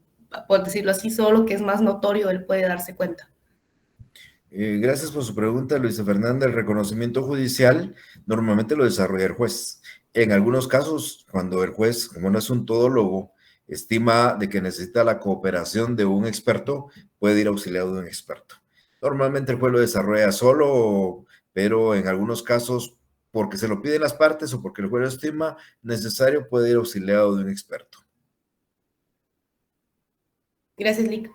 por decirlo así, solo que es más notorio él puede darse cuenta? Gracias por su pregunta, Luisa Fernanda. El reconocimiento judicial normalmente lo desarrolla el juez. En algunos casos, cuando el juez, como no es un todólogo, estima de que necesita la cooperación de un experto, puede ir auxiliado de un experto. Normalmente el juez lo desarrolla solo, pero en algunos casos, porque se lo piden las partes o porque el juez lo estima necesario, puede ir auxiliado de un experto. Gracias, Lick.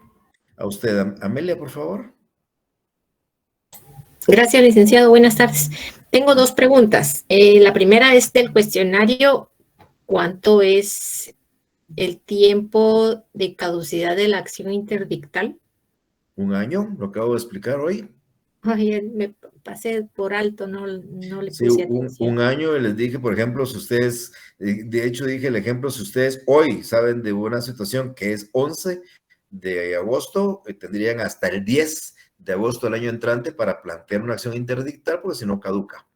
A usted, Amelia, por favor. Gracias, licenciado. Buenas tardes. Tengo dos preguntas. La primera es del cuestionario. ¿Cuánto es el tiempo de caducidad de la acción interdictal? 1 año, lo acabo de explicar hoy. Ay, me pasé por alto, no le Sí, puse un atención. año y les dije, por ejemplo, si ustedes, de hecho dije el ejemplo, si ustedes hoy saben de una situación que es 11 de agosto, tendrían hasta el 10 de agosto del año entrante para plantear una acción interdictal, porque si no caduca.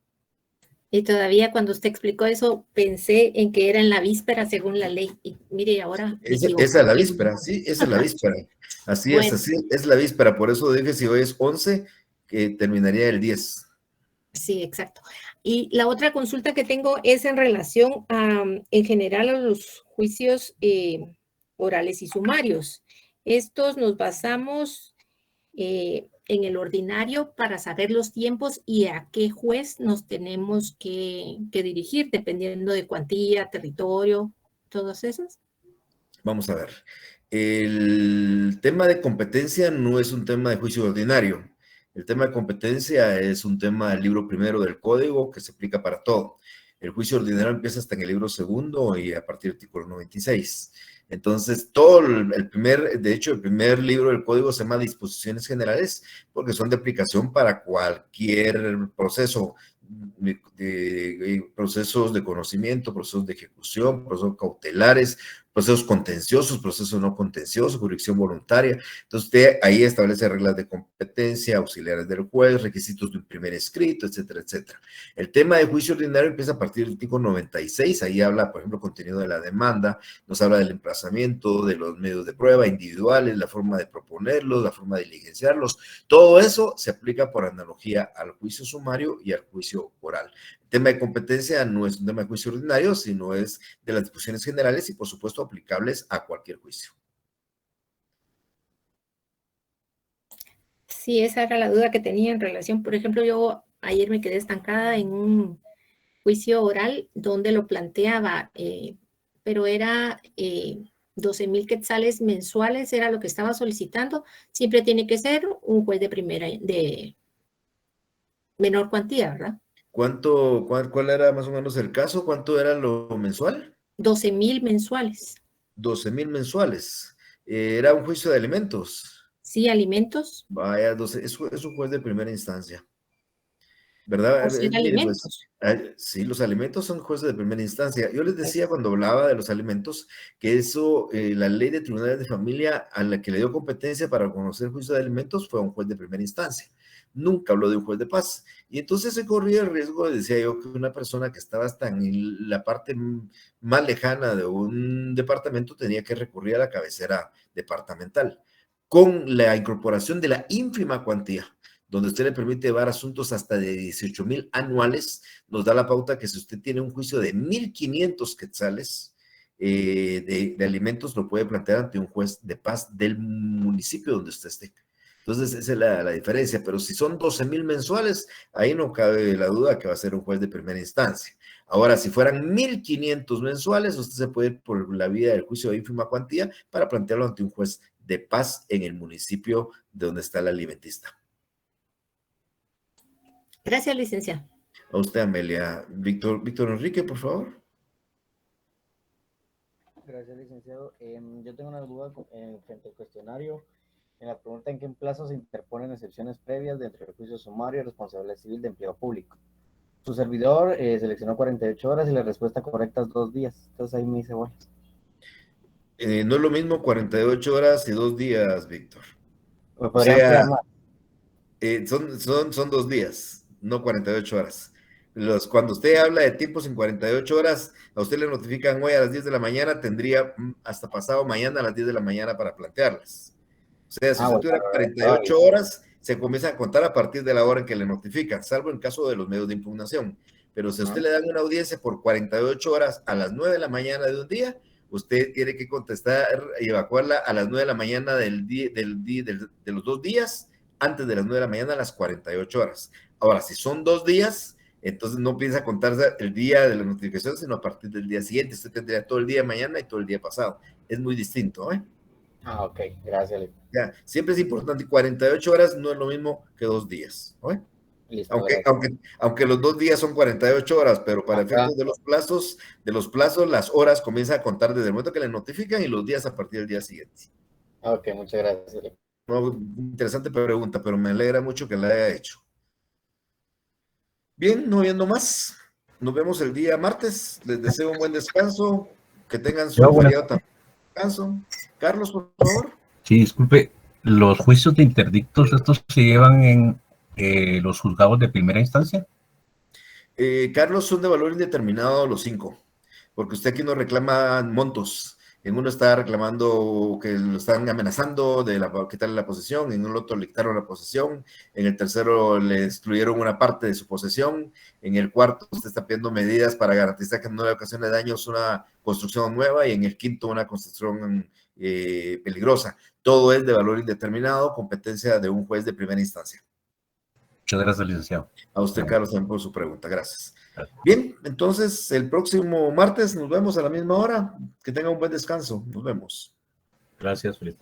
Y todavía cuando usted explicó eso, pensé en que era en la víspera según la ley. Y mire, ahora me equivoqué. Esa es la víspera, sí, esa es la víspera. Así Bueno. así es la víspera. Por eso dije, si hoy es 11, que terminaría el 10. Sí, exacto. Y la otra consulta que tengo es en relación a, en general, a los juicios orales y sumarios. Estos nos basamos en el ordinario para saber los tiempos y a qué juez nos tenemos que dirigir, dependiendo de cuantía, territorio, todas esas. Vamos a ver. El tema de competencia no es un tema de juicio ordinario. El tema de competencia es un tema del libro primero del código que se aplica para todo. El juicio ordinario empieza hasta en el libro segundo y a partir del artículo 96. Entonces, todo de hecho, el primer libro del código se llama Disposiciones Generales porque son de aplicación para cualquier proceso, procesos de conocimiento, procesos de ejecución, procesos cautelares, procesos contenciosos, procesos no contenciosos, jurisdicción voluntaria. Entonces, usted ahí establece reglas de competencia, auxiliares del juez, requisitos de un primer escrito, etcétera, etcétera. El tema de juicio ordinario empieza a partir del artículo 96, ahí habla, por ejemplo, contenido de la demanda, nos habla del emplazamiento, de los medios de prueba individuales, la forma de proponerlos, la forma de diligenciarlos. Todo eso se aplica por analogía al juicio sumario y al juicio oral. El tema de competencia no es un tema de juicio ordinario, sino es de las disposiciones generales y, por supuesto, aplicables a cualquier juicio. Sí, esa era la duda que tenía en relación. Por ejemplo, yo ayer me quedé estancada en un juicio oral donde lo planteaba, pero era 12,000 quetzales mensuales, era lo que estaba solicitando. Siempre tiene que ser un juez de menor cuantía, ¿verdad? ¿Cuál era más o menos el caso? ¿Cuánto era lo mensual? 12,000 mensuales. 12,000 mensuales. Era un juicio de alimentos. Sí, alimentos. Vaya, es un juez de primera instancia. ¿Verdad? O ser Mire, pues, alimentos. sí, los alimentos son jueces de primera instancia. Yo les decía cuando hablaba de los alimentos que eso, la ley de tribunales de familia a la que le dio competencia para conocer el juicio de alimentos fue a un juez de primera instancia. Nunca habló de un juez de paz. Y entonces se corría el riesgo, decía yo, que una persona que estaba hasta en la parte más lejana de un departamento tenía que recurrir a la cabecera departamental, con la incorporación de la ínfima cuantía donde usted le permite llevar asuntos hasta de 18,000 anuales, nos da la pauta que si usted tiene un juicio de 1,500 quetzales de alimentos, lo puede plantear ante un juez de paz del municipio donde usted esté. Entonces, esa es la diferencia, pero si son 12,000 mensuales, ahí no cabe la duda que va a ser un juez de primera instancia. Ahora, si fueran 1,500 mensuales, usted se puede ir por la vía del juicio de ínfima cuantía para plantearlo ante un juez de paz en el municipio de donde está el alimentista. Gracias, licenciada. A usted, Amelia. Víctor Enrique, por favor. Gracias, licenciado. Yo tengo una duda frente al cuestionario. En la pregunta, ¿en qué plazo se interponen excepciones previas dentro del juicio sumario y responsabilidad civil de empleo público? Su servidor seleccionó 48 horas y la respuesta correcta es 2 días. Entonces ahí me hice bolas. No es lo mismo 48 horas y 2 días, Víctor. ¿Me O podrían sea, ampliar más? son 2 días, no 48 horas. Cuando usted habla de tiempos en 48 horas, a usted le notifican hoy a las 10 de la mañana, tendría hasta pasado mañana a las 10 de la mañana para plantearlas. O sea, si usted Bueno, tuviera todavía. 48 horas, se comienza a contar a partir de la hora en que le notifican, salvo en caso de los medios de impugnación. Pero si a usted le dan una audiencia por 48 horas a las 9 de la mañana de un día, usted tiene que contestar y evacuarla a las 9 de la mañana de los 2 días, antes de las 9 de la mañana a las 48 horas. Ahora, si son 2 días, entonces no piensa contarse el día de la notificación, sino a partir del día siguiente. Usted tendría todo el día de mañana y todo el día pasado. Es muy distinto, ¿eh? Ok, gracias. Ya, siempre es importante, 48 horas no es lo mismo que 2 días, ¿no? Listo, Aunque, gracias. aunque los 2 días son 48 horas, pero para efectos de los plazos, las horas comienzan a contar desde el momento que le notifican y los días a partir del día siguiente. Ok, muchas gracias. No, interesante pregunta, pero me alegra mucho que la haya hecho. Bien, no viendo más. Nos vemos el día martes. Les deseo un buen descanso. Que tengan su feriado también. Descanso. Carlos, por favor. Sí, disculpe, ¿los juicios de interdictos estos se llevan en los juzgados de primera instancia? Carlos, son de valor indeterminado los 5, porque usted aquí nos reclama montos. En uno está reclamando que lo están amenazando de quitarle la posesión, en el otro le quitaron la posesión, en el tercero le excluyeron una parte de su posesión, en el cuarto usted está pidiendo medidas para garantizar que no le ocasione daños una construcción nueva y en el quinto una construcción peligrosa. Todo es de valor indeterminado, competencia de un juez de primera instancia. Muchas gracias, licenciado. A usted, Carlos, también por su pregunta. Gracias. Bien, entonces el próximo martes nos vemos a la misma hora. Que tenga un buen descanso. Nos vemos. Gracias, feliz.